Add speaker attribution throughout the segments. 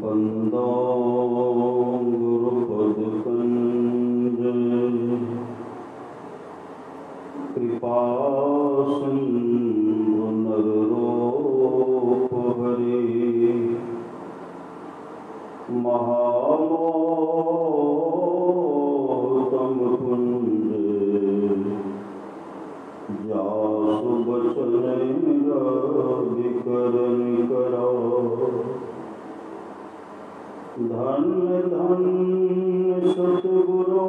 Speaker 1: बंदो गुरुपद कंज कृपा सिंधु नररूप हरि महामोहतम कुंज जासु बचन विकरण करो धन धन सतगुरु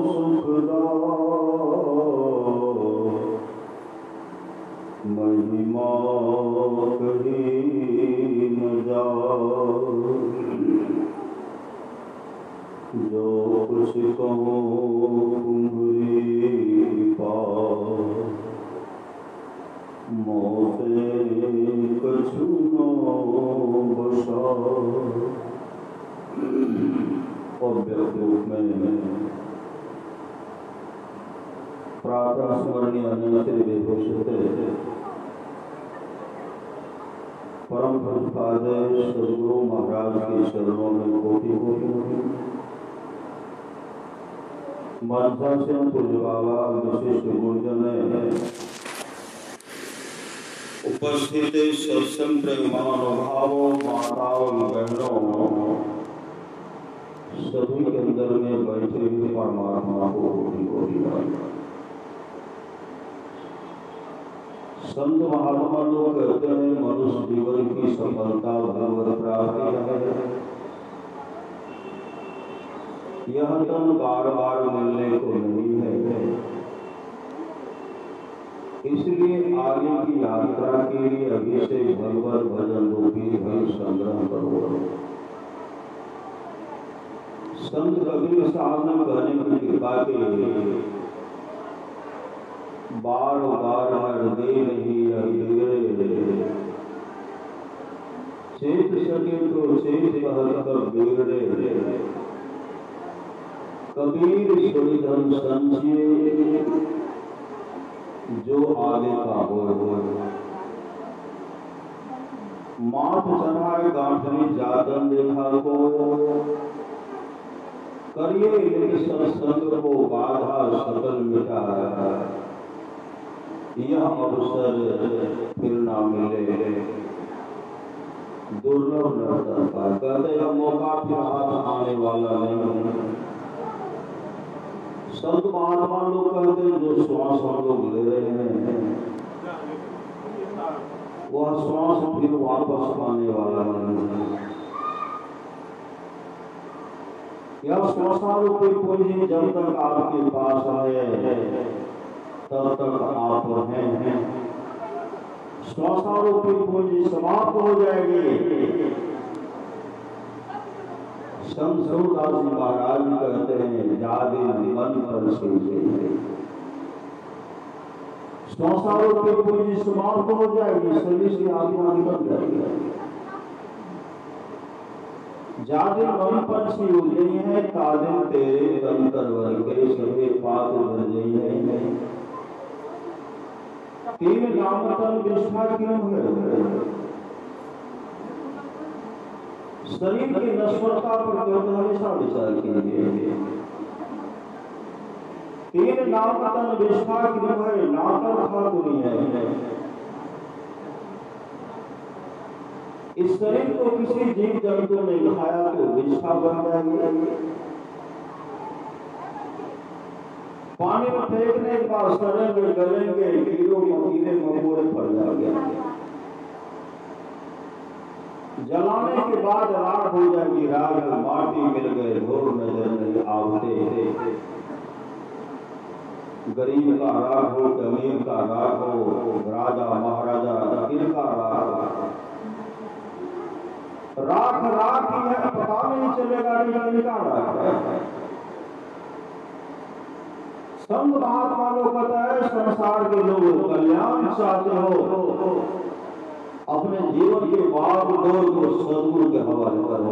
Speaker 1: सुखदाओ महिमा कही न जाओ जो कुछ कहो तुम्हारी पाओ मोते कछु न बसाओ। अव्यक्त रूप में प्रातः स्मरणीय अनंतर विभूषित परम पूज्य सद्गुरु महाराज के चरणों में कोटि कोटि मनसा से पूज्य बाबा विशिष्ट गुरुजन उपस्थित सत्संग महानुभावों माताओं बहनों सभी के अंदर में बैठे हुए परमात्मा को कोटि कोटि संत महात्मा लोग कहते हैं मनुष्य जीवन की सफलता भगवत प्राप्ति है। यह तन बार बार मिलने को नहीं है, इसलिए आगे की यात्रा के लिए अभी से भगवत भजन रूपी धन संग्रह करो। संत कबीर साहब ने कहने की कृपा के बार बार हृदय नहीं चेत सके तो चेत कहकर बेगड़े कबीर सुनिधन संचिए जो आगे का हो माथ चढ़ाए गांठनी जातन देखा को करिए सत्संग को बाधा सकल मिटा यह अवसर फिर ना मिले दुर्लभ नर्तन का कहते यह मौका फिर हाथ आने वाला नहीं। संत महात्मा लोग कहते हैं जो श्वास हम लोग ले रहे हैं वह श्वास फिर वापस आने वाला नहीं। यह श्वासारूपी पूंजी जब तक आपके पास है तब तक आप हैं। श्वासारूपी पूंजी समाप्त हो जाएगी। संत सूरदास जी महाराज कहते हैं जादे मन पर श्वासारूपी पूंजी समाप्त हो जाएगी, शरीर से आत्मा निकल जाएगी। जादे मन पर सी हो गई है तादिन तेरे कंकर वर्गे सभी पात भर गई है। तीन नामतन विष्ठा क्यों है? शरीर की नश्वरता पर हमेशा विचार कीजिए। तीन नामतन विष्ठा क्यों है? नाकर था दुनिया है। इस शरीर को किसी जीव जंतु ने खाया तो विष्ठा बन जाएगी। पानी में फेंकने के बाद सड़ेंगे गलेंगे कीड़ों कीड़े मकोड़े पड़ जाएंगे। जलाने के बाद राख हो जाएगी। राख माटी मिल गए ढोर नजर नहीं आवते। गरीब का राख हो अमीर का राख हो राजा महाराजा किनका राख राख राख ही है पता नहीं चलेगा किनका राख है। संत महात्मा लोग कहता है संसार के लोग कल्याण चाहते हो अपने जीवन के बाग डोर को सद्गुरु के हवाले करो।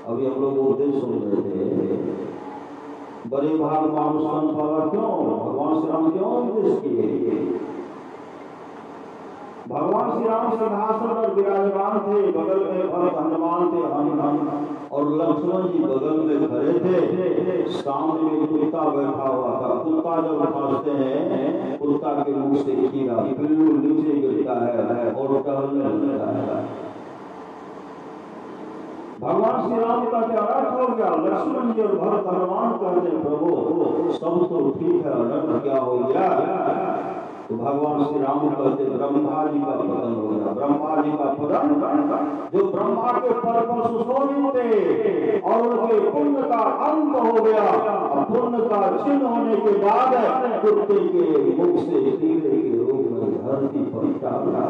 Speaker 1: अभी हम लोग उपदेश सुन रहे थे बड़े भाग मानुष संत बाबा क्यों भगवान श्री राम क्यों उपदेश किए? भगवान श्री राम सिंहासन पर विराजमान थे, बगल में भरत हनुमान थे, हम और लक्ष्मण जी बगल में खड़े थे। सामने में कुत्ता बैठा हुआ था। कुत्ता जब खांसते हैं, कुत्ता के मुंह से कीड़ा बिल्कुल नीचे गिरता है और टहलने लगता है। भगवान श्री राम का क्या अर्थ हो गया? लक्ष्मण जी और भरत हनुमान कहते प्रभु सब तो ठीक है, अर्थ क्या हो गया? तो भगवान श्री राम कहते ब्रह्मा जी का पतन हो गया। ब्रह्मा जी का पतन, जो ब्रह्मा के पद पर सुशोभित थे और उनके पुण्य का अंत हो गया। पुण्य का चिन्ह होने के बाद कुत्ते के मुख से कीड़े के रूप में धरती पर डाला।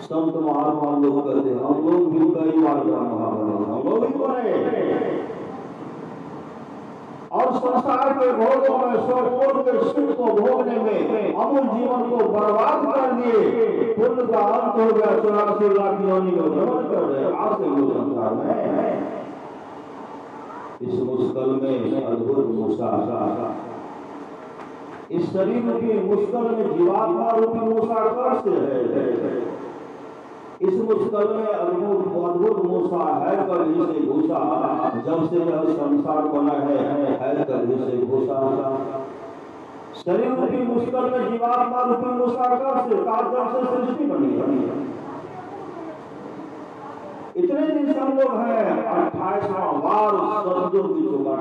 Speaker 1: संत महात्मा लोग कहते हैं हम लोग भी कई बार ब्रह्मा बने, हम लोग भी बने और संसार के भोगों में स्वरूप के सुख को भोगने में अमूल जीवन को बर्बाद कर दिए। पुण्य का अंत हो गया, 84 लाख योनि को भ्रमण कर रहे आज से वो संसार में। इस मुश्किल में अद्भुत मूसा, इस शरीर की मुश्किल में जीवात्मा रूपी मूसा कष्ट है। इस मुश्किल में अद्भुत मूसा है कभी से घुसा, जब से यह संसार बना है कभी से घुसा। शरीर रूपी मुश्किल में जीवात्मा रूपी मूसा कब से जब से सृष्टि बनी है। इतने दिन हम लोग हैं 28वां बार सतयुग की चुका,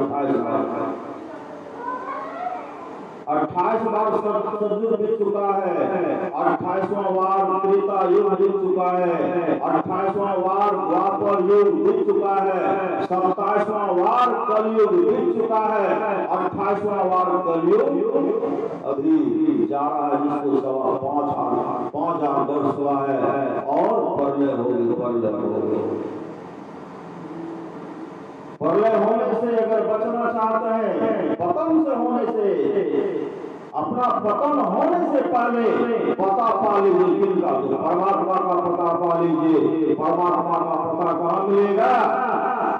Speaker 1: 28 बार सतयुग बीत चुका है, 28वां बार त्रेता युग बीत चुका है, 28वां बार द्वापर युग बीत चुका है, 27वां बार कलयुग बीत चुका है, 28वां बार कलयुग अभी जा रहा है, जिसको 5,000 वर्ष हुआ है और प्रलय होगी। प्रलय होने से अगर बचना चाहते हैं, पतन से होने से, अपना पतन होने से पहले पता पा लीजिए किनका, तो परमात्मा का पता पा लीजिए। परमात्मा का पता कहाँ मिलेगा?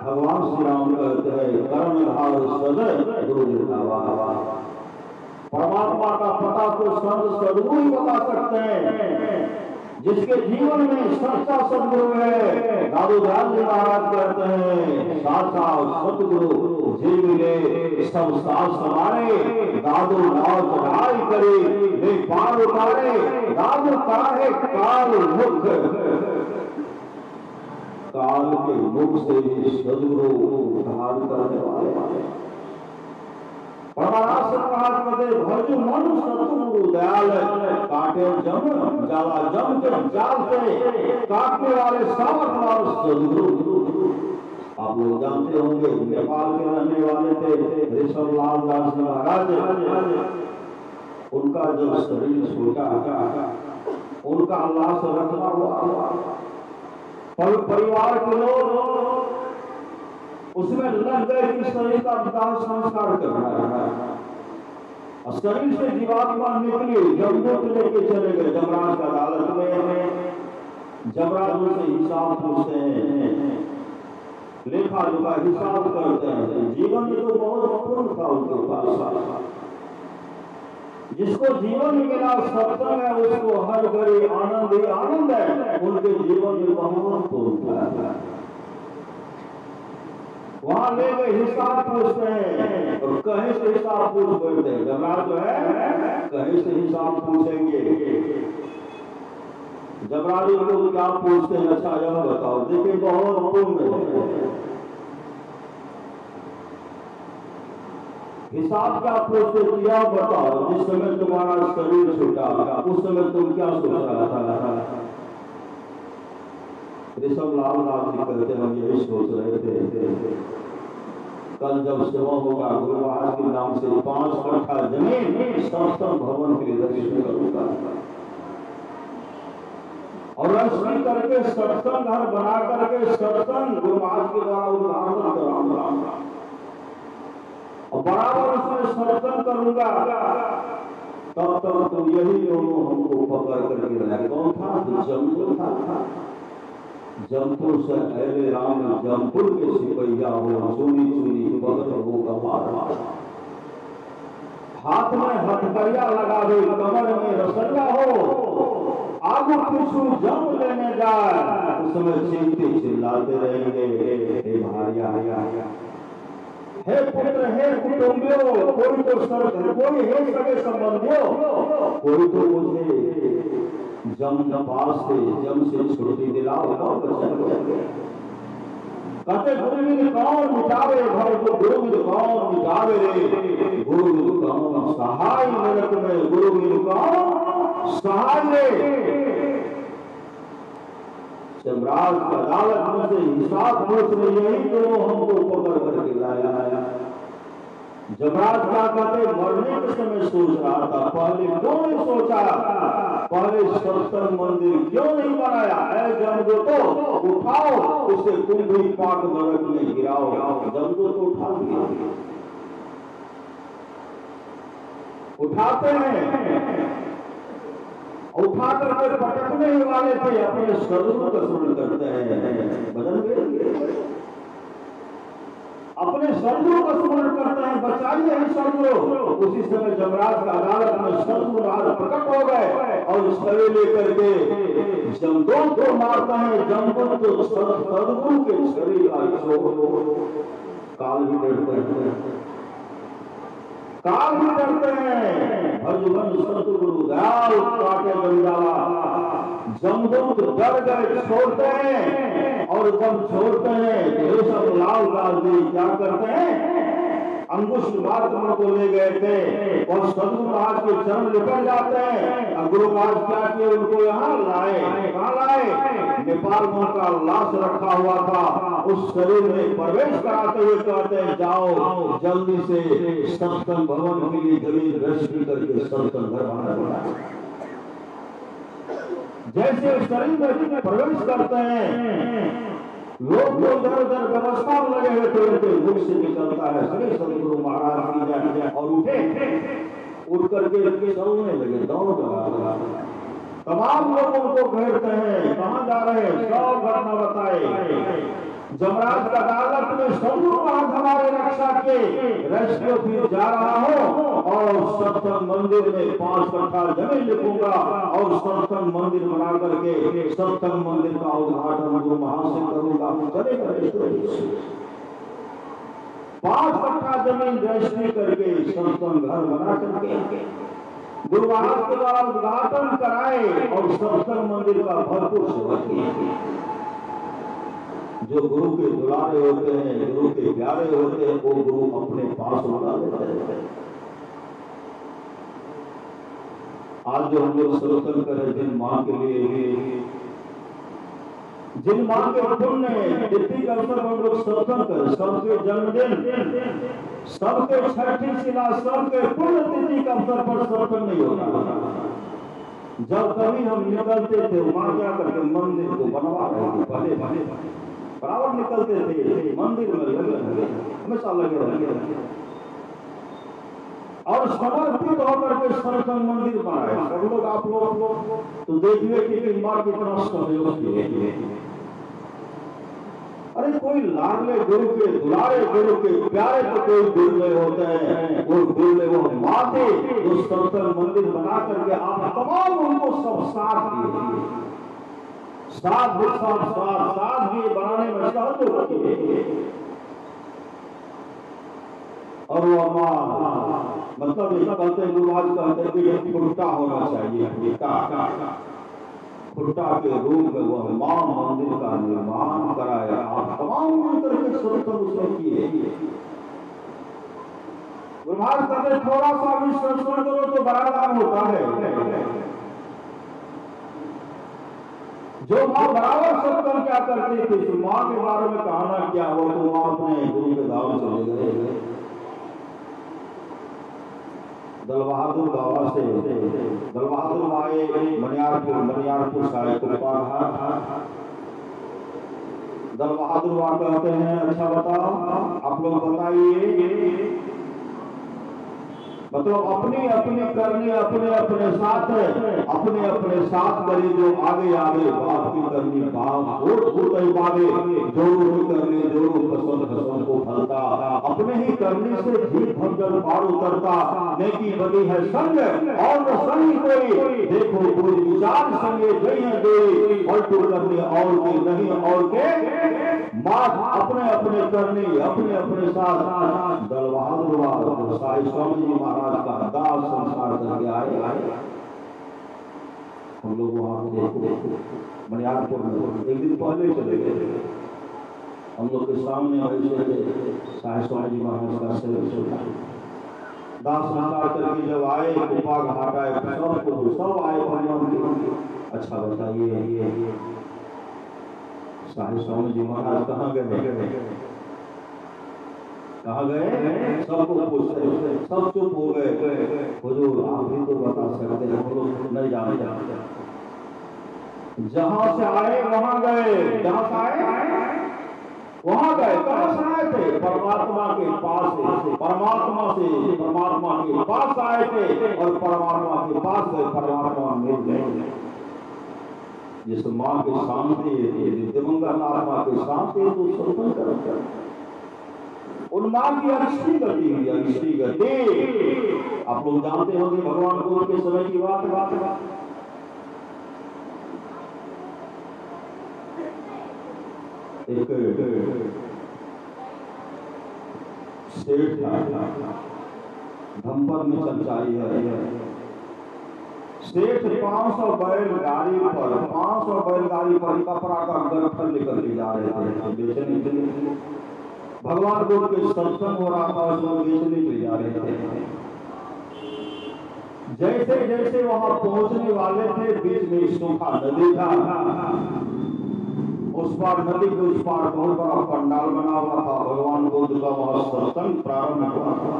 Speaker 1: भगवान श्री राम कहते हैं कर्मधार सद गुरु निर्धावा। परमात्मा का पता तो संत सदगुरु ही बता सकते हैं, जिसके जीवन में सच्चा सदगुरु है। दादू दयाल जी महाराज कहते हैं साचा सतगुरु जी मिले सब सास हमारे, दादू नाव चढ़ाई करे वे पार उतारे, दादू काहे काल मुख, काल के मुख से सदगुरु उद्धार करने वाले। परमारास भजु मन सतगुरु दयाल, काटे जम जाला जम के जाल से काटने वाले सामर्थ वाले सदगुरु। आप लोग जानते होंगे नेपाल के रहने वाले थे ऋषभ लाल दास महाराज। उनका जब शरीर छूटा, उनका अल्लाह से रखना हुआ, परिवार के लोग उसमें लग गए कि शरीर का दाह संस्कार करना है। शरीर से जीवात्मा निकली, जमदूत लेके चले गए जमराज का अदालत में। जमराज से हिसाब पूछते हैं, लेखा जोखा हिसाब करते हैं। जीवन में तो बहुत पूर्ण था उनके पास, जिसको जीवन मिला सत्संग है उसको हर घड़ी आनंद ही आनंद है। उनके जीवन में बहुत पूर्ण था। वहां ले गए हिसाब पूछते हैं और कहीं से हिसाब पूछ बैठते हैं। जमराज जो है कहीं से हिसाब पूछेंगे। जमराज को क्या पूछते हैं? अच्छा यह बताओ, देखिए बहुत पूर्ण है। हिसाब क्या पूछते? क्या बताओ, जिस समय तुम्हारा शरीर छूटा उस समय तुम क्या सोच रहा था? ऋषभ लाल दास जी कहते हम यही सोच रहे थे, कल जब सेवा होगा गुरु महाराज के नाम से 5 कट्ठा जमीन सत्संग भवन के लिए दर्शन करूंगा और रजिस्ट्री करके सत्संग घर बना करके सत्संग गुरु महाराज के द्वारा उद्घाटन कराऊंगा और बराबर उसमें सत्संग करूंगा। तब तक तो यही दोनों हमको पकड़ करके लाए। कौन था? तो जमदूत था। जमपुर से अहले राम जमपुर के सिपहिया हो, चूनी चूनी बगल हो गवार, हाथ में हथकड़िया लगावे, कमर में रसैया हो, आगू पीछू जम लेने जाए, उसमें चीखते चिल्लाते रहेंगे, हे भारिया, हे पुत्र, हे कुटुंबियों, कोई तो सर, कोई है सगे संबंधियों, कोई तो मुझे जम पास से, जम से छुट्टी दिलाओ, कहते गुरुविद कौन मिटावे भव, तो गुरुविद कौन मिटावे रे, गुरुविद कौन सहाय नरक में, गुरुविद कौन सहाय रे। जमराज की अदालत में से हिसाब पूछ रही है, तो हमको पकड़ करके लाया। जमराज क्या कहते, मरने के समय सोच रहा था, पहले क्यों नहीं सोचा, पहले सत्संग मंदिर क्यों नहीं बनाया, ऐ जमदूतो उठाओ उसे, तुम भी पाक नरक में गिराओ। जमदूत उठा दिया, उठाते हैं, उठा करके पटकने ही वाले थे, अपने सदगुरु का स्मरण करते हैं, बदल गए, अपने सदगुरु का स्मरण करते हैं, बचाइए ही सदगुरु। उसी समय जमराज का अदालत में सदगुरु आज प्रकट हो गए और सवे लेकर के जमदूत को मारते हैं। जमदूत तो सदगुरु के शरीर का काल भी डरते हैं, काल भी डरते हैं। भजबन सतगुरु दयाल काटे जंजाला, जमदूत डर गए, छोड़ते हैं, और जब छोड़ते हैं तो ये सब लाल लाल जी क्या करते हैं, अंकुश मार्ग को ले गए थे और सदगुरु महाराज के चरण लिपट जाते हैं। और गुरु महाराज क्या किए, उनको यहाँ लाए, कहाँ लाए, नेपाल में उनका लाश रखा हुआ था, उस शरीर में प्रवेश कराते हुए कहते हैं, जाओ जल्दी से सत्संग भवन के लिए जमीन रजिस्ट्री करके सत्संग घर बना। जैसे शरीर में प्रवेश करते हैं, लोग इधर उधर व्यवस्था में लगे हुए थे, उनके मुख से निकलता है, सभी सदगुरु महाराज की जय, और उठे, उठ करके चलने लगे, दौड़ लगा। तमाम लोग उनको घेरते हैं, कहाँ जा रहे हैं, सब घटना बताए। जमराज का अदालत में सदगुरु महाराज हमारे रक्षा के रेस्क्यू फिर जा रहा हूँ, और सत्संग मंदिर में 5 कट्ठा जमीन लिखूंगा और सत्संग मंदिर बना करके सत्संग मंदिर का उद्घाटन गुरु महाराज से करूंगा। चलेगा 5 कट्ठा जमीन रजिस्ट्री करके सत्संग घर बना करके गुरु महाराज के द्वारा उद्घाटन कराए और सत्संग मंदिर का भरपूर सेवा की। जो गुरु के दुलारे होते हैं, गुरु के प्यारे होते हैं, वो गुरु अपने पास बुला लेते हैं। आज जो हम लोग सत्संग करें, जिन मां के लिए, जिन मां के पुण्य तिथि के अवसर पर हम लोग सत्संग करें, सबके जन्मदिन, सबके छठी शिला, सबके पुण्य तिथि के अवसर पर सत्संग नहीं होता। जब कभी हम निकलते थे, मां क्या करके मंदिर को बनवा रहे थे, भले बराबर निकलते थे, मंदिर में लगे हमेशा लगे रहे और समर्पित होकर के सत्संग मंदिर बनाए। सब लोग, आप लोग तो देखिए कि मां कितना सहयोग किए। अरे कोई लाडले गुरु के, दुलारे गुरु के प्यारे तो कोई दुर्लभ होते हैं, वो दुर्लभ वो माँ थे जो सत्संग मंदिर बना करके आप तमाम उनको सब साथ दिए, साथ भी बनाने में सहयोग किए। और वो मतलब ये कहते हैं, गुरु महाराज कहते हैं कि फुट्टा होना चाहिए, फुट्टा के रूप में वह मां मंदिर का निर्माण कराया। आप तमाम मिलकर के सत्संग उसमें किए। गुरु महाराज कहते थोड़ा सा भी सत्संग करो तो बड़ा लाभ होता है। जो मां बराबर सत्संग क्या करती थी, तो मां के बारे में कहना क्या हो, तो मां अपने गुरु के धाम चले गए। दल बहादुर बाबा से, दल बहादुर आए मनियारपुर साहेब कृपा घाट। दल बहादुर बाबा कहते हैं, अच्छा बताओ, आप लोग बताइए मतलब अपनी अपनी करनी अपने अपने साथ करी, जो आगे आगे बाप की करनी बाप होत पावे, जोड़ो ही करनी जोड़ो खसन को फलता, अपने ही करनी से जीत भंजन पार उतरता, नेकी बनी है संग और न संग कोई, देखो कोई विचार संगे गई है कोई, और तो करनी और की नहीं और के बात, अपने अपने करनी अपने अपने साथ। दल बहादुर साई स्वामी जी महाराज का दास संस्कार करके आए। हम लोग वहां मनियारपुर में एक दिन पहले चले गए, हम लोग के सामने ऐसे साई स्वामी जी महाराज का सेवा दास संस्कार करके जब आए, कृपा घाट आए, सब आए परिवार। अच्छा बताइए साई स्वामी जी महाराज कहाँ गए? सबको पूछते, सब चुप हो गए। हुजूर आप भी तो बता सकते हैं, हम लोग नहीं जानते। जहां से आए वहां गए, जहां से आए वहां गए। कहां से आए थे? परमात्मा के पास से, परमात्मा के पास आए थे और परमात्मा के पास गए, परमात्मा मिल गए। जिस माँ के शांति दिवंगत आत्मा के शांति तो संतन कर, उन माँ की अरिष्टी गति हुई, अरिष्टी गति। आप लोग जानते होंगे भगवान बुद्ध के समय की बात। एक सेठ था, धमपत में चमचाई है। सेठ 500 बैलगाड़ी पर कपड़ा का गट्ठर लेकर के जा रहे थे बेचने के लिए। भगवान बुद्ध के सत्संग हो रहा था, उसमें बेचने के लिए जा रहे थे। जैसे जैसे वहां पहुंचने वाले थे, बीच में सूखा नदी था। उस पार नदी के उस पार बहुत बड़ा पंडाल बना हुआ था, भगवान बुद्ध का वहां सत्संग प्रारंभ हुआ था।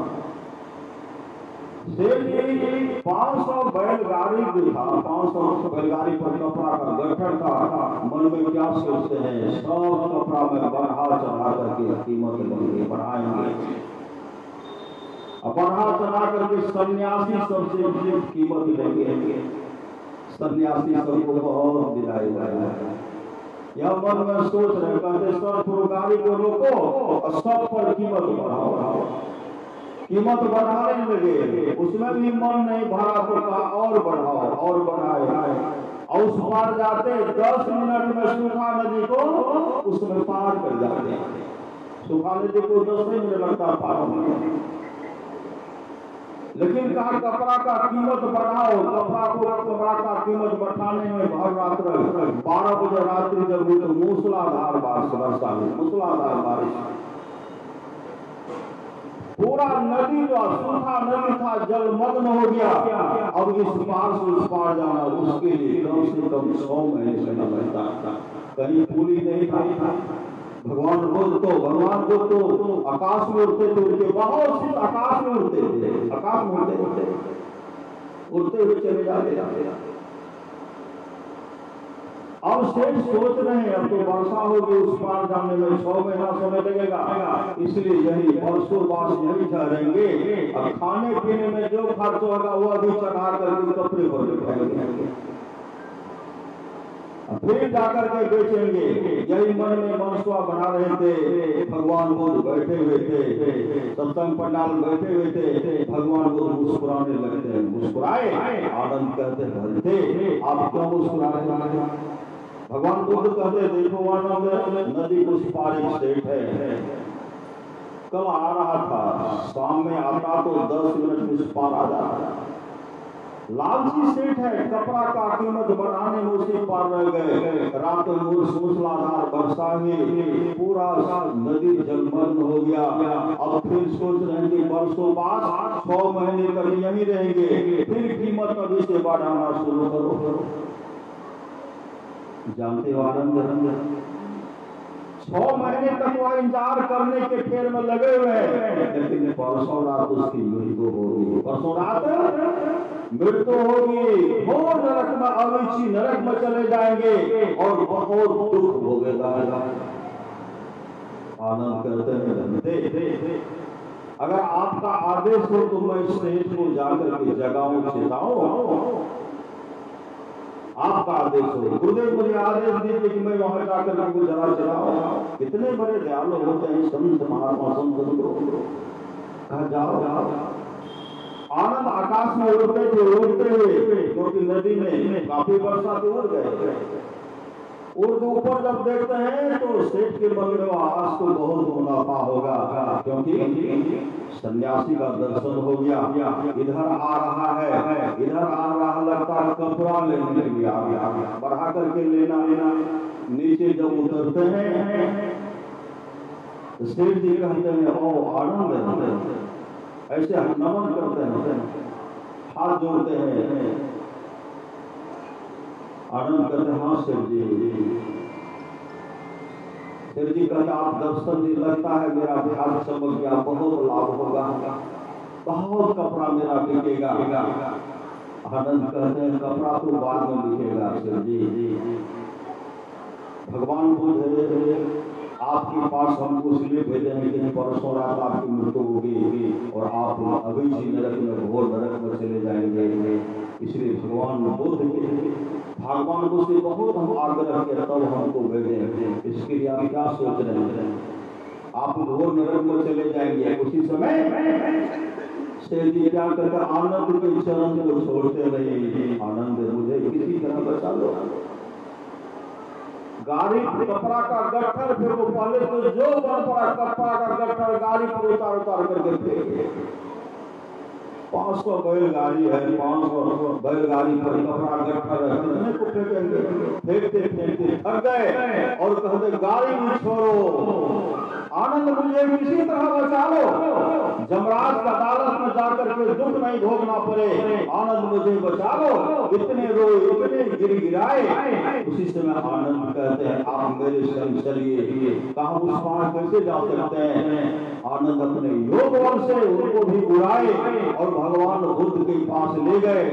Speaker 1: 500 बैलगाड़ी जो था, 500 बैलगाड़ी पर कपड़ा का गट्ठर था। मन में क्या सोचते हैं, सब कपड़ा में बढ़ा चढ़ा करके कीमत लेंगे, बढ़ाएंगे। बढ़ा चढ़ा करके सन्यासी सबसे कीमत लेंगे। सन्यासी सबको बहुत विदाई है। यह मन में सोच रहे, कहते सर थोड़ा गाड़ी को रोको और सब पर कीमत बढ़ाओ। कीमत बढ़ाने लगे, उसमें भी मन नहीं भरा तो कहा और बढ़ाओ, और बढ़ाए। और उस पार जाते 10 मिनट में सूखा नदी को उसमें पार कर जाते। सूखा नदी को 10 मिनट लगता पार होने। लेकिन कहा कपड़ा का कीमत बढ़ाओ, कपड़ा का कीमत बढ़ाने में भर रात 12 बजे रात्रि जब हुई तो मूसलाधार वर्षा हुई, मूसलाधार बारिश। पूरा नदी जो सूखा नदी था जलमग्न हो गया। अब इस पार से उस पार जाना उसके लिए कम से कम 100 महीने चलना पड़ता था। कहीं पुल ही नहीं था। भगवान बुद्ध तो आकाश में उड़ते थे, उनके बहुत से आकाश में उड़ते थे, आकाश में उड़ते हुए चले जाते। अब सेठ सोच रहे हैं अब तो वर्षा होगी, उस पार जाने में 100 महीना समय लगेगा, इसलिए यही वर्षों बाद यही ठहरेंगे। अब खाने पीने में जो खर्च होगा वह भी चढ़ा करके कपड़े पर बैठाएंगे, फिर जाकर के बेचेंगे। यही मन में मनसुआ बना रहे थे। भगवान बुद्ध बैठे हुए थे, सत्संग पंडाल बैठे हुए थे। भगवान बुद्ध मुस्कुराने लगते हैं, मुस्कुराए आनंद कहते भरते, आप क्यों मुस्कुरा रहे हैं? भगवान बुद्ध कहते देखो आनंद, नदी उस पार एक सेठ है, कल आ रहा था, शाम में आता तो 10 मिनट में उस पार आ जाता। लालची सेठ है, कपड़ा का कीमत बढ़ाने में उसी पार रह गए। रात मूसलाधार वर्षा हुई, पूरा नदी जलमग्न हो गया। अब फिर सोच रहे हैं कि वर्षों बाद 100 महीने तक यहीं रहेंगे, फिर कीमत अभी से बढ़ाना शुरू करो। जानते हो आनंद 6 महीने तक वह इंतजार करने के फेर में लगे हुए हैं। लेकिन परसों रात उसकी मृत्यु होगी, परसों रात मृत्यु होगी। घोर नरक में अविची नरक में चले जाएंगे और बहुत दुख भोगेगा। आनंद करते हैं अगर आपका आदेश हो तो मैं सेठ को जाकर के जगाऊं, चेताऊं। आपका आदेश हो, गुरुदेव मुझे आदेश दीजिए कि मैं वहां जाकर के जरा चलाऊं। कितने बड़े दयालु होते हैं संत महात्मा संत गुरु। कहा जाओ। आनंद आकाश में उड़ते थे, उड़ते हुए, क्योंकि नदी में काफी वर्षा से उड़ गए। उर्द ऊपर जब देखते हैं तो सेठ के मन में आज तो बहुत मुनाफा होगा, क्योंकि सन्यासी का दर्शन हो गया। इधर आ रहा है, इधर आ रहा, लगता है कपड़ा लेने के लिए आ गया, बढ़ा करके लेना। नीचे जब उतरते हैं सेठ जी कहते हैं ओ आनंद, ऐसे नमन करते हैं, हाथ जोड़ते हैं। आनंद कहते हैं हाँ सेठ जी। सेठ जी कहते आप दर्शन जी, लगता है मेरा भाग चमक गया, बहुत लाभ होगा, बहुत कपड़ा मेरा बिकेगा। आनंद कहते हैं कपड़ा तो बाद में बिकेगा सेठ जी। भगवान बुद्ध आपके पास हमको इसलिए भेजे हैं कि परसों रात आपकी मृत्यु होगी और आप अभी जी नरक में, घोर नरक में चले जाएंगे। इसलिए भगवान बुद्ध भगवान को से बहुत हम आग्रह किया तब हमको भेजे। इसके लिए आप क्या सोच रहे हैं? आप घोर नरक में चले जाएंगे। उसी समय सेठ जी क्या करके आनंद के चरण को छोड़ते रहे। आनंद मुझे किसी तरह बचा लो। गाड़ी कपड़ा का गट्ठर, फिर वो पहले तो जो बन पड़ा कपड़ा का गट्ठर गाड़ी पर उतार उतार करके फेंके। 500 बैलगाड़ी है, 500 बैलगाड़ी पर कपड़ा गट्ठर है, कितने को फेंकेंगे? फेंकते फेंकते थक गए और कहते गाड़ी भी छोड़ो, आनंद मुझे किसी तरह बचा लो, जमराज का अदालत में जाकर के दुख नहीं भोगना पड़े, आनंद मुझे बचा लो। इतने रोए, इतने गिड़गिड़ाए। उसी समय आनंद कहते हैं आप मेरे संग चलिए। कहा उस पार कैसे जा सकते हैं? आनंद अपने योग बल से उनको भी उड़ाए और भगवान बुद्ध के पास ले गए।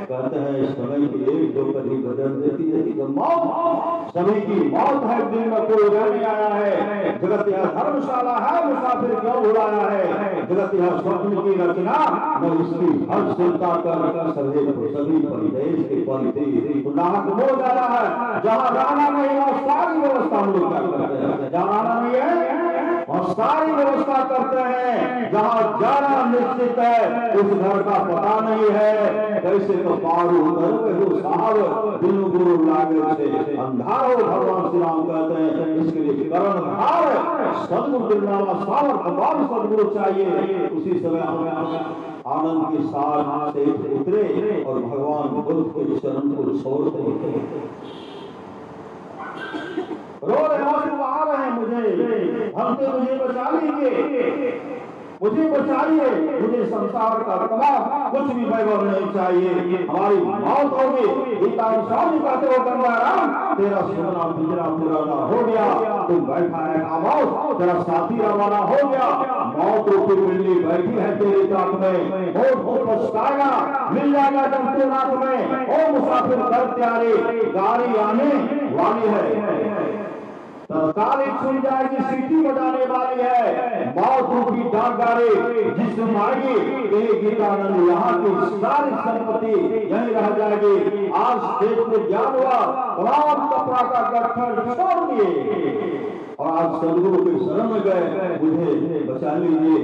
Speaker 1: कहते हैं समय की एक जो कभी बदल देती है कि मौत सभी की मौत है, दिन में कोई रहने आया है, जगत यह धर्मशाला है, मुसाफिर क्यों बुलाया है, जगत यह स्वप्न की रचना, मैं उसकी हर चिंता कर सभी परिदेश के परिधि तो नाहक हो जाना है। जहाँ रहना नहीं वहाँ सारी व्यवस्था हम लोग करते हैं, जहाँ रहना नहीं है और सारी व्यवस्था करते हैं। जहाँ जाना निश्चित है उस घर का पता नहीं है, कैसे तो पारू उतर साहब दिन गुरु लागे से अंधार हो। भगवान श्री राम कहते हैं इसके लिए करण भाव सदगुरु दिलवाला सामर्थ्यवान सदगुरु चाहिए। उसी समय हमें आनंद के साथ से उतरे और भगवान बुद्ध के चरण को छोड़ते रो रहे आंसू आ रहे हैं, मुझे हमसे मुझे बचा लीजिए, मुझे बचाइए, मुझे संसार का तमाम कुछ भी वैभव नहीं चाहिए, हमारी मौत होगी। गीता स्वामी कहते हो गंगाराम तेरा सोना पिंजरा पुराना हो गया, तुम बैठा है खामोश, तेरा साथी रवाना हो गया, मौत रूपी बिल्ली बैठी है तेरे ताक में, होठ पछताएगा मिल जाएगा जब तेरे रात में। ओ मुसाफिर कर त्यारे गाड़ी आने वाली है, तत्काल एक सुन जाएगी सीटी बजाने वाली है, मौत रूपी डाक गाड़ी जिस दिन आएगी गीतानंद यहाँ की सारी संपत्ति यहीं रह जाएगी। आज देश में ज्ञान हुआ, तमाम कपड़ा का गट्ठर छोड़ दिए और आज सदगुरु के शरण में गए, मुझे बचा लीजिए।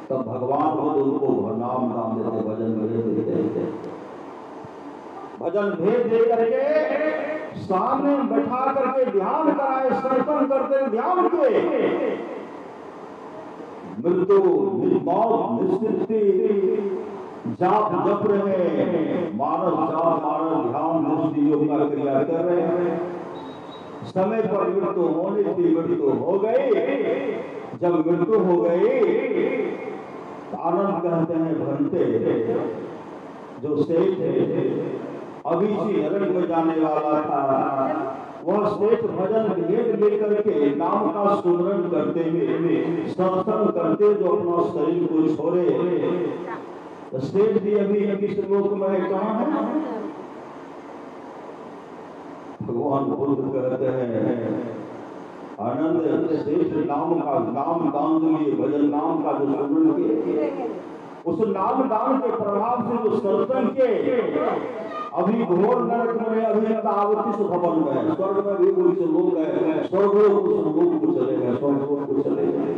Speaker 1: तब भगवान खुद उनको नाम देते, भजन देते, भजन भेज दे करके सामने बैठा करके ध्यान कराए, कीर्तन करते ध्यान किए। मृत्यु मौत निश्चित जाप जप रहे, मानस जाप मानस ध्यान दृष्टि योग का क्रिया कर रहे हैं। समय पर मृत्यु होने की मृत्यु हो गई। जब मृत्यु हो गई आनंद कहते हैं भंते जो सेठ अभी से नरक में जाने वाला था, वह सेठ भजन भेद लेकर के नाम का सुमरन करते हुए सत्संग करते जो अपना शरीर को छोड़े। सेठ भी अभी किस लोक में कहाँ है? भगवान बुद्ध कहते हैं आनंद श्रेष्ठ नाम का नाम दान के लिए भजन नाम का जो सुमरण के उस नाम दान के प्रभाव से जो सत्संग के अभी घोर नरक में अभी आवती से भवन में स्वर्ग में भी कोई से लोग है स्वर्गलोक को चले गए स्वर्गलोक को चले गए।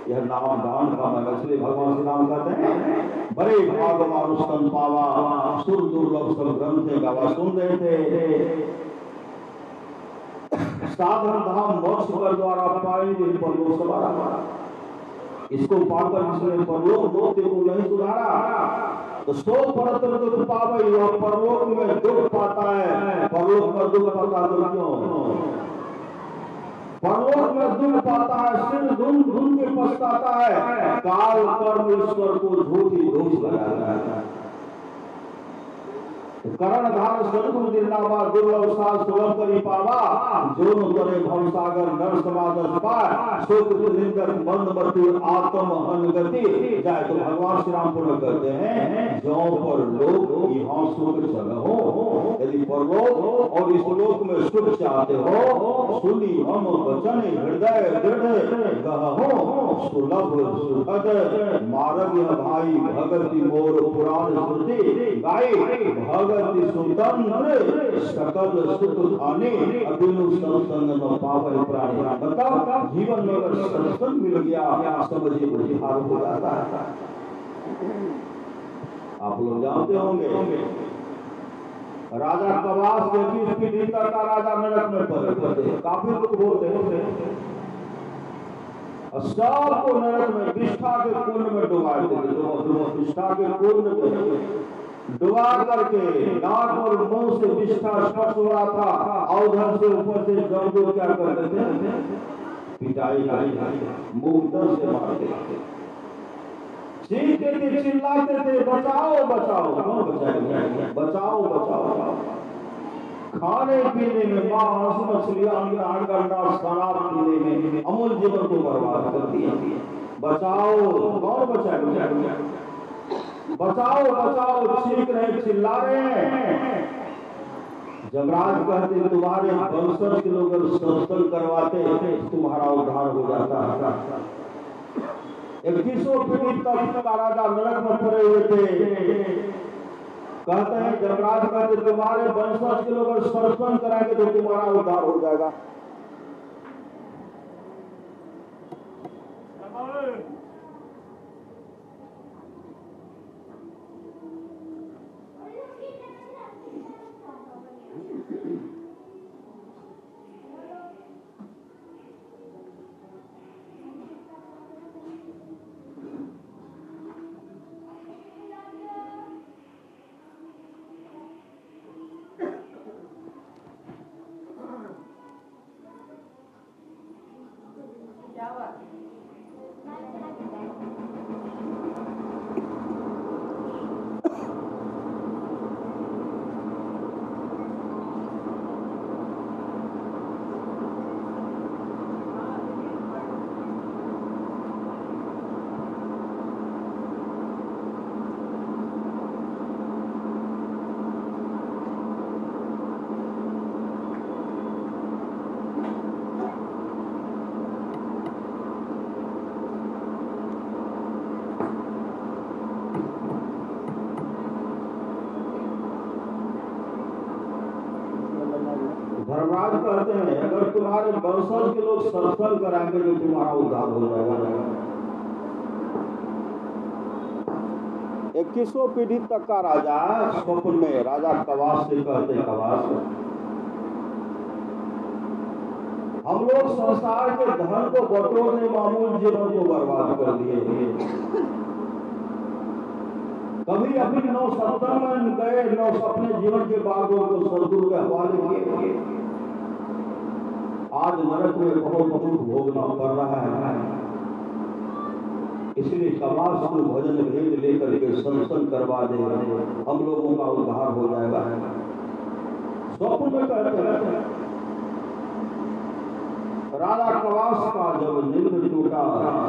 Speaker 1: यह नाम दान का मैं इसलिए भगवान श्री राम कहते हैं बड़े भाग मानुष तन पावा सुर दुर्लभ सब ग्रंथ गावा। सुन रहे थे साधन धाम मोक्ष कर द्वारा पाएंगे परलोक सवारा। इसको पाकर जिसने परलोक लोक को नहीं सुधारा तो सो परतर दुख पावे और परलोक में दुख पाता है। परलोक में दुख पाता तो क्यों? परलोक में दुख पाता है सिर धुन धुन के पछताता है। काल परमेश्वर को झूठी दोष लगाता है। करणधार सदगुरु दिनावा दुर्लभ साल सुलभ करी पावा जो न करे भव सागर नर समादस पाए सो निंदक मंद मति आत्म अनगति जाए। तो भगवान श्री राम पूर्ण कहते हैं जो पर लोग यहाँ सुख चलो यदि परलोक और इस लोक में सुख चाहते हो सुनी हम वचन हृदय दृढ़ गहो सुलभ सुखद मार्ग भाई भगति मोर पुराण श्रुति गाई भगति स्वतंत्र सकल सुख आने अबिनु सत्संग न पावे प्राणी। बताओ जीवन में अगर सत्संग मिल गया समझिए बुद्धिहार हो जाता है। आप लोग जानते होंगे राजा कवास 21 पीढ़ी तक का राजा नरक में पड़े काफी लोग बोलते हैं सबको नरक में विष्ठा के कुंड में डुबा देते। विष्ठा के कुंड में डुबा करके नाक और मुंह से विष्ठा स्पर्श हो रहा था और उधर से ऊपर से जमदूत क्या करते थे पिटाई मुंह दर से मारते चीखते थे चिल्लाते थे बचाओ बचाओ। कौन बचाएगा? बचाओ बचाओ। खाने पीने में मांस मछलियां अंडा शराब पीने में अमूल जीवन को बर्बाद कर दिया। बचाओ। कौन बचाएगा? बचाओ बचाओ चीख रहे चिल्ला रहे हैं। जमराज कहते तुम्हारे वंशज के लोग सत्संग करवाते तुम्हारा उद्धार हो जाता। 2100 पीढ़ी तक का राजा नरक में पड़े हुए थे। कहते हैं जमराज कहते तुम्हारे वंशज के लोग सत्संग कराएंगे तो तुम्हारा उद्धार हो जाएगा। धर्मराज कहते हैं अगर तुम्हारे वंशज के लोग सत्संग कराएंगे तो तुम्हारा उद्धार हो जाएगा। 2100 पीढ़ी तक का राजा स्वप्न में राजा कवास से कहते कवास हम लोग संसार के धन को बटोरने मामूल जीवन को बर्बाद कर दिए। कभी अपनी नौ सत्संग में गए नौ अपने जीवन के बागों को सदगुरु के हवाले किए। आज नरक में बहुत दुख भोगना पड़ रहा है। इसलिए कवास को भजन भेद लेकर के सत्संग करवा दे हम लोगों का उद्धार हो जाएगा। स्वप्न में कहते हैं राजा कवास का जब निंद टूटा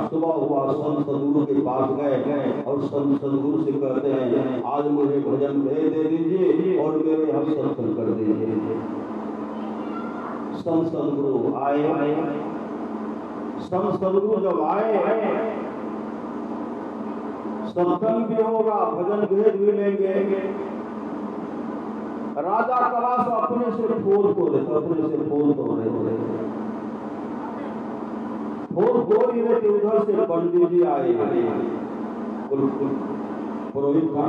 Speaker 1: सुबह हुआ संत सदगुरु के पास गए और संत सदगुरु से कहते हैं आज मुझे भजन भेद दे दीजिए और मेरे यहाँ सत्संग कर दीजिए। संत सदगुरु आए। संत सदगुरु जब आए, सत्संग भी होगा, भजन भेद भी लेंगे। राजा कलाश अपने से फूल तोड़े, अपने से फूल तोड़े फूल तोड़ ही रहे। उधर से पंडित जी आए, पुरोहित था।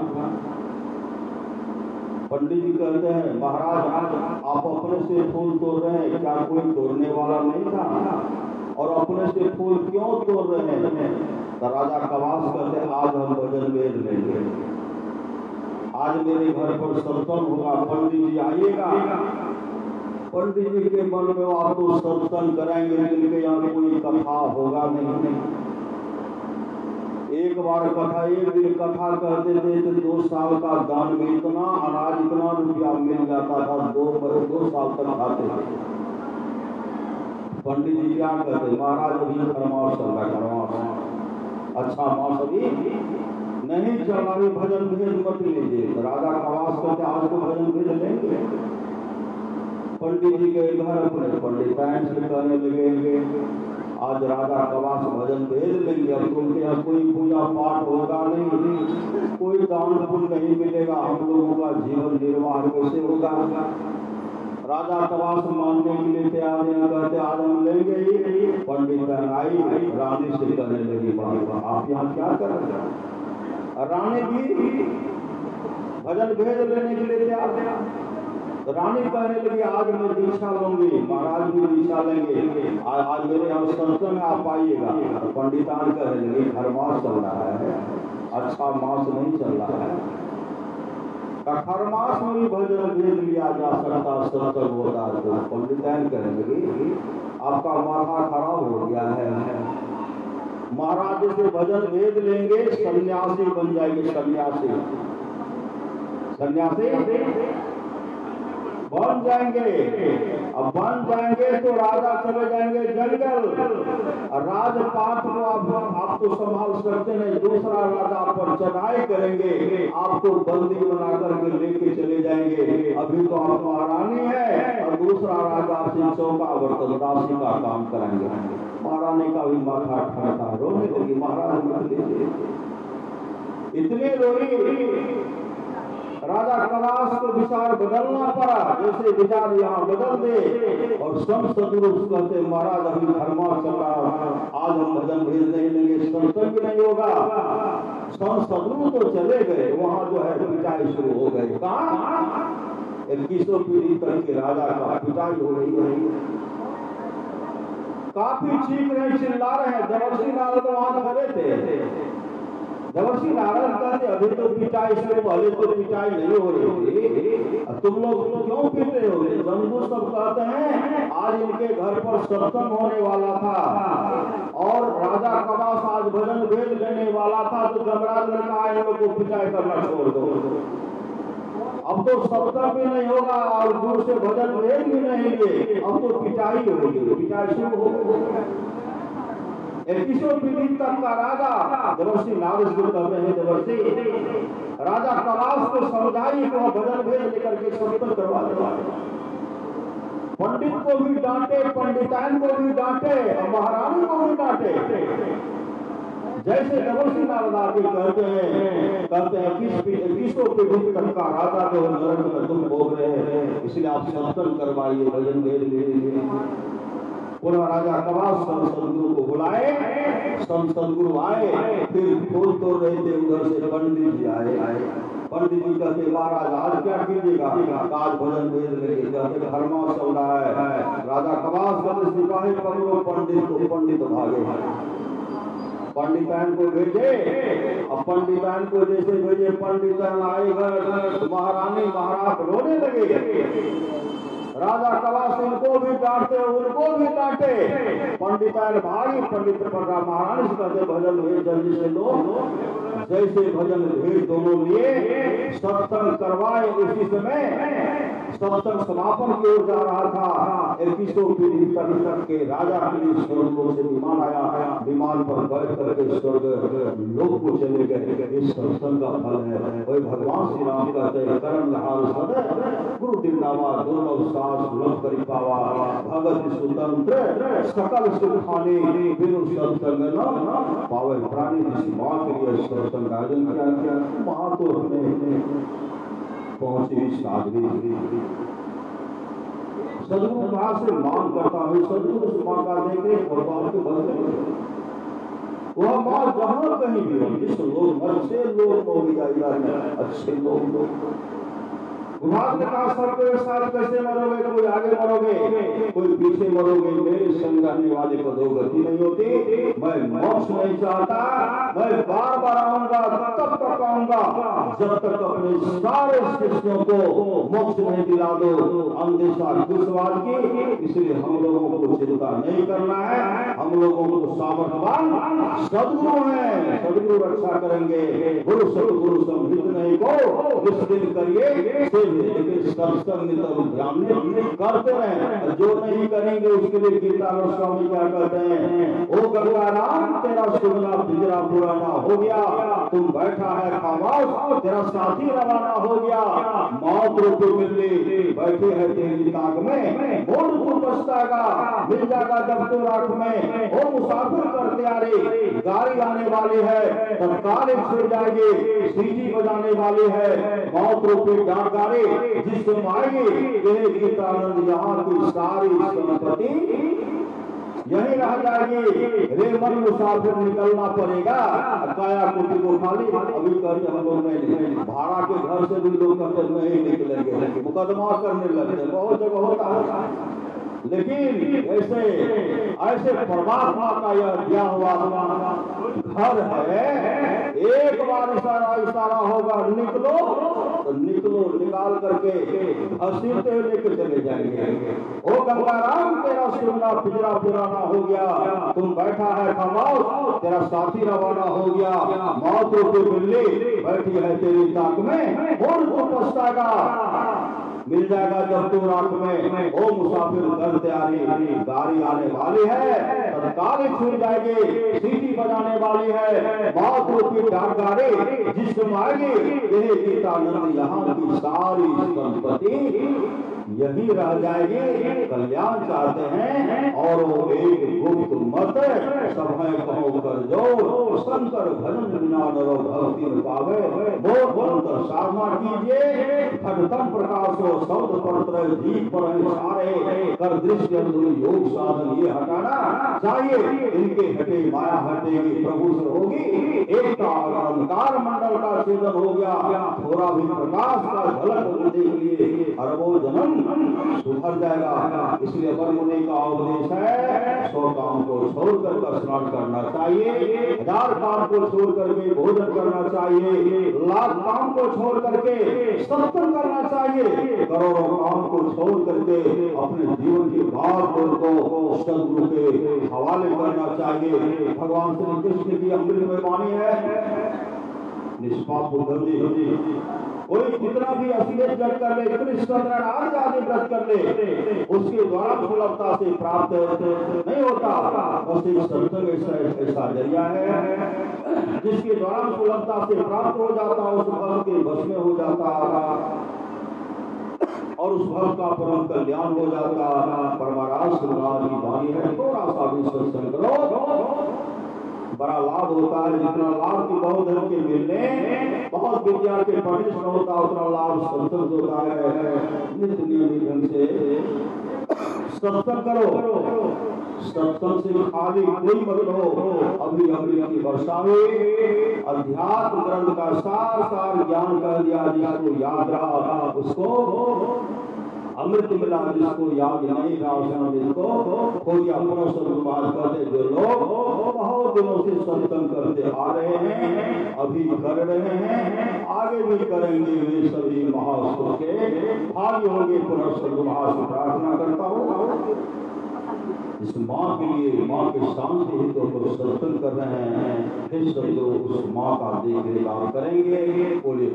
Speaker 1: पंडित जी कहते हैं, महाराज आप अपने से फूल तोड़ रहे हैं, क्या कोई तोड़ने वाला नहीं था? और अपने से फूल क्यों तोड़ रहे हैं? तो राजा कवास कहते हैं, आज हम भजन वेद लेंगे, आज मेरे घर पर सत्संग होगा, पंडित जी आइएगा। पंडित जी के मन में आप तो सत्संग कराएंगे, जिनके यहाँ कोई कथा होगा नहीं। एक बार कथा, एक दिन कथा कहते थे तो 2 साल का दान में इतना अनाज, इतना रुपया मिल जाता था, 2 साल तक खाते थे। पंडित जी क्या कहते, महाराज अभी खरमास चल रहा है, खरमास। अच्छा मास अभी नहीं चल रहा, भजन भेद मत लीजिए। राजा कवास कहते आज तो भजन भेद लेंगे। पंडित जी के घर अपने पंडिताइन से कहने लगे, आज राजा कवास भजन भेद लेंगे। अब उनके यहाँ कोई पूजा पाठ होगा नहीं, कोई दान पुण्य नहीं मिलेगा, हम लोगों का जीवन निर्वाह कैसे होगा? राजा कवास मानने के लिए तैयार नहीं, कहते आज हम लेंगे ही। पंडित आई, रानी से कहने लगी, आप यहाँ क्या कर रहे हैं? रानी भी भजन भेद लेने के लिए तैयार है। रानी कहने लगी, आज मैं दीक्षा लूंगी, महाराज भी दीक्षा लेंगे, आज मेरे यहाँ सत्संग में आप आइएगा। पंडितान कहने लगी, खरमास चल रहा है, अच्छा मास नहीं चल रहा है। खरमास में भी भजन भेद लिया जा सकता, सत्संग होता। तो पंडितान कहने लगी, आपका माथा खराब हो गया है, महाराज से भजन भेद लेंगे, सन्यासी बन जाएंगे, सन्यासी बन जाएंगे। अब बन जाएंगे तो राजा चले जाएंगे जंगल, राजपाट को आप तो संभाल सकते नहीं, दूसरा राजा पर चढ़ाई करेंगे, आपको बंदी बना करके लेके चले जाएंगे। अभी तो आप महारानी है और दूसरा राजा आपसे चौका बर्तन दासी का काम कराएंगे। महारानी का भी माथा ठंडा, रोने लगी, महाराज मत लीजिए। इतनी रोई, राजा कलाश को विचार बदलना पड़ा, जैसे विचार यहाँ बदल दे। और संत सदगुरु कहते, महाराज अभी खरमास चल रहा, आज हम भजन भेद नहीं लेंगे, सत्संग भी नहीं होगा। संत सदगुरु तो चले गए, वहां जो है पिटाई शुरू हो गई। कहाँ 21वीं पीढ़ी तक के राजा का पिटाई हो रही है। काफी चीख रहे, चिल्ला रहे हैं। देवर्षि नारद वहां खड़े थे। देवर्षि नारद कहते, अभी तो पिटाई से पहले तो पिटाई नहीं हो रही थी, तुम लोग क्यों पीट रहे हो? जमदू सब कहते हैं, आज इनके घर पर सत्संग होने वाला था और राजा कवास आज भजन भेद लेने वाला था, तो जमराज ने कहा इन लोग को पिटाई करना छोड़ दो। अब तो सत्संग भी नहीं होगा और दूर से भजन भेद भी नहीं है, अब तो पिटाई होगी। पिटाई शुरू हो गई। 21वीं पीढ़ी तक का राजा देवर्षि नारद जो कहते हैं, देवर्षि राजा कवास को समझाई कि वह भजन भेद लेकर के सत्संग करवा देगा। पंडित को भी डांटे, पंडिताइन को भी डांटे और महारानी को भी डांटे। जैसे देवर्षि नारद आके कहते हैं 21वीं पीढ़ी तक का राजा जो नरक में तुम भोग रहे हैं, इसलिए आप सत्संग करवाइए, भजन भेद लीजिए। पुनः राजा कवास संत सदगुरु को बुलाए, संत सदगुरु आए, फिर फूल तोड़ रहे थे, उधर से पंडित जी आए। पंडित जी कहते, महाराज आज क्या कीजिएगा? आज भजन भेद लेंगे। कहते खरमास चल रहा है। राजा कवास कहते, सिपाही पकड़ो पंडित को। पंडित भागे, पंडिताइन को भेजे। अब पंडिताइन को जैसे भेजे, पंडिताइन आए घर, महारानी महाराज रोने लगे। राजा कवास इनको भी डांटे, उनको भी डांटे। पंडिताइन भाई, पंडित महारानी से कहते, भजन भेद जल्दी से लो, जैसे भजन भेद दोनों लिए सत्संग करवाए उसी समय सत्संग समापन की ओर जा रहा था। 2100 पीढ़ी तक के राजा के लिए स्वर्ग से विमान आया, विमान पर बैठ करके स्वर्ग लोक को चले गए। इस सत्संग का फल है। वही भगवान श्री राम कहते हैं करण हार सदै गुरु दिनावा दुर्लभ सास लभ करी पावा भगत स्वतंत्र सकल सुखाने बिनु सत्संग न पावे। प्राणी जिस माँ के लिए सत्संग का आयोजन किया वहां तो अपने पहुंची साधवी सदगुरु कहाँ से मांग करता हूँ, सदगुरु से मांग कर देंगे भगवान के बदले वह माँ जहाँ कहीं भी हो, जिस लोग अच्छे लोग हो गया अच्छे लोग भगवान ने कहा सबके साथ कैसे मरोगे, कोई आगे मरोगे कोई पीछे मरोगे, मेरे संग रहने वाले को दो गति नहीं होती। मैं मोक्ष नहीं चाहता, मैं बार बार आऊंगा तब तक आऊंगा जब तक अपने सारे शिष्यों को मोक्ष नहीं दिला दो अंधेशा दुष्वाद की। इसलिए हम लोगों को चिंता नहीं करना है, हम लोगों को सामर्थ्यवान सदगुरु है, सदगुरु रक्षा करेंगे। गुरु सदगुरु संहित नहीं को जिस दिन करिए सत्संग ध्यान करते हैं, जो नहीं करेंगे उसके लिए गीता स्वामी क्या कहते हैं, ओ गंगा राम तेरा सुनना पिंजरा पुराना हो गया, तुम बैठा है खामोश तेरा साथी रवाना हो गया। मौत रूपी बिल्ली बैठी है तेरी ताक में, मोड़ तू पछताएगा मिल जाएगा जब तू राख में। ओ मुसाफिर कर तैयारी गाड़ी आने वाली है, तत्काल छुड़ जाएगी, सीटी बजाने वाली है मौत रूपी डाक गाड़ी जिससे आएगी गीतानंद यहाँ की सारी संपत्ति यही रह जाएगी। रे मन मुसाफिर निकलना पड़ेगा, काया कुटी को खाली। अभी कहते हम लोग नहीं, भाड़ा के घर से भी लोग कहते नहीं निकलेंगे, मुकदमा करने लगते, बहुत जगह होता है। लेकिन ऐसे परमात्मा का यह दिया हुआ घर है, एक बार इशारा होगा निकलो तो निकलो, निकाल करके घसीटते हुए लेके चले जाएंगे। ओ गंगाराम तेरा सुनना पिंजरा पुराना हो गया, तुम बैठा है खामोश तेरा साथी रवाना हो गया। मौत रूपी बिल्ली बैठी है तेरी ताक में, और तू पछताएगा मिल जाएगा जब तू रात में। ओ मुसाफिर कर तैयारी गाड़ी आने वाली है, तत्काल छूट जाएगी, सीटी बजाने वाली है मौत रूपी डाक गाड़ी जिसमें आएगी यही गीतानंद यहाँ की सारी संपत्ति यही रह जाएगी। कल्याण चाहते हैं और वो एक गुप्त मत सब है कहो कर जो शंकर भजन बिना नरो भक्ति में पावे। मोर मंत्र साधना कीजिए खटतम प्रकाश हो शब्द पत्र जीव पर सारे कर दृष्टि योग साधन ये हटाना चाहिए। इनके हटे माया हटेगी प्रभु से होगी एकता। अलंकार मंडल का छेदन हो गया, थोड़ा भी प्रकाश का झलक देख लिए अरबों जन्म सुधर जाएगा। इसलिए अपर मुनि का उपदेश है 100 काम को छोड़कर स्नान करना चाहिए, 1000 काम को छोड़ करके भोजन करना चाहिए, लाख काम को छोड़ करके सत्संग करना चाहिए, करोड़ों काम को छोड़ करके अपने जीवन की भाग को सदगुरु के हवाले करना चाहिए। भगवान श्री कृष्ण की अमृतमय वाणी है निष्पाप उद्धव जी, कोई कितना भी असलियत जग कर ले, कृष्ण आदि व्रत कर ले, उसके द्वारा सुलभता से प्राप्त नहीं होता। बस एक सत्संग ऐसा जरिया है जिसके द्वारा सुलभता से प्राप्त हो जाता, उस भक्त के बस में हो जाता और उस भक्त का परम कल्याण हो जाता। परमाराज की वाणी है, थोड़ा सा भी सत्संग करो बड़ा लाभ होता है। जितना लाभ की बहुत धन के मिलने बहुत विद्या के पढ़ने से होता उतना लाभ सत्संग होता है। नित्य नियमित ढंग से सत्संग करो, सत्संग से खाली कोई मत हो। अभी अमृत की वर्षा में अध्यात्म ग्रंथ का सार ज्ञान कर दिया, जिसको याद रहा उसको अमृत मिला, जिसको याद नहीं रहा जिसको कोई अपना सदुपयोग करते। जो लोग बहुत दिनों से सत्संग करते आ रहे हैं, अभी कर रहे हैं, आगे भी करेंगे, वे सभी महासुख के भाग्य होंगे। पुनः सदुपयोग प्रार्थना करता हूँ। इस माँ के लिए, माँ के शांति हेतु हम लोग सत्संग कर रहे हैं। फिर सब लोग उस माँ का देख रेख आप करेंगे। बोलिए